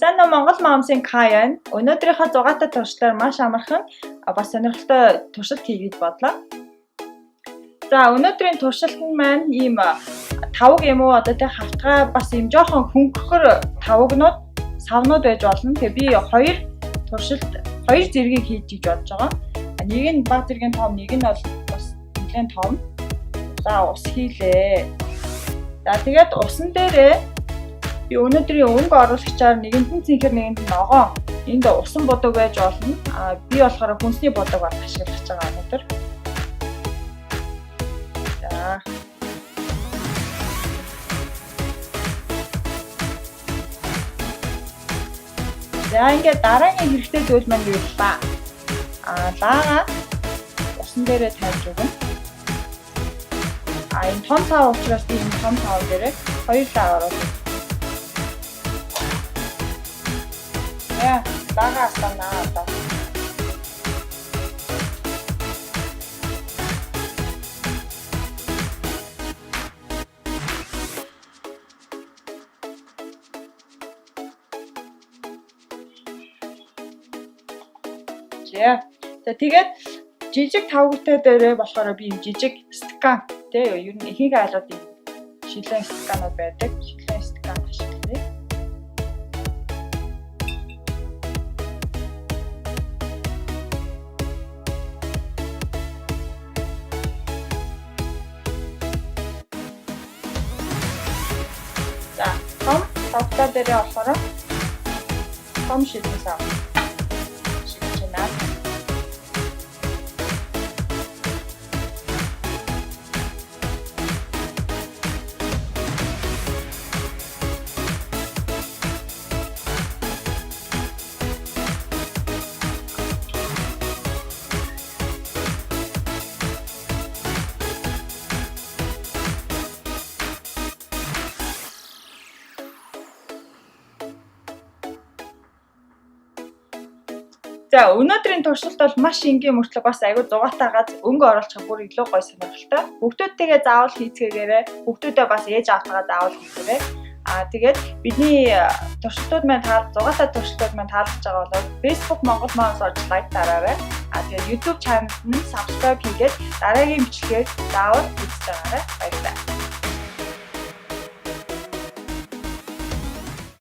Сайн уу Монгол Mom's-ийн Kaya. Өнөөдрийнхөө 6 дахь туршлагаар маш амархан бас сонирхолтой туршилт хийгээд бодлоо. За өнөөдрийн туршилт нь маань ийм тавг юм уу одоо тэг хавтгай бас ийм жоохон хөнгөхөр тавгнууд савнууд байж болно. Тэгээ би хоёр зэргийг хийж гэж бодож байгаа. Нэг нь баг зэргийн том, нэг нь бол бас нэлээд том. За ус хийлээ. За тэгээд усан дээрээ би өнөөдрийн өнгө оруулагчаар нэгэнд нь цэнхэр нэгэнд нь ногоон. Энд усан будаг байж болно. Би болохоор хүнсний будаг бол ашиглаж байгаа өнөөдөр. За. За ингээд дараагийн хэрэгтэй зүйл маань юу вэ? Лаага усан дээрээ тавьж өгнө. Энэ том цаа учраас би энэ том цаа дээрээ хоёр лаага оруулах. Лаага астанаа одоо. За тэгээд жижиг тавгтай дээрээ болохоор би юм жижиг стакан тий ер нь ихэнх айлуудын шилэн стаканууд байдаг. Шилэн стакан ашиглая. За том тавгтай дээрээ болохоор том шилэн сав. За өнөөдрийн туршилт бол маш энгийн мөртлөг бас аягүй зугаатаагаад өнгө оруулах бүр илүү гоё сонирхолтой. Хүүхдүүдтэйгээ заавал хийцгээгээрэй. Хүүхдүүдээ бас ээж аавтайгаа заавал хийцгээгээрэй. Тэгээд бидний туршилтууд маань зугаатай туршилтууд маань таалагдж байгаа бол Facebook Монгол Mom's орж лайк дараарай. Тэгээд YouTube channel-д нь subscribe хийгээд дараагийн бичлэгээр заавал үзэж байгаарай. Баярлалаа.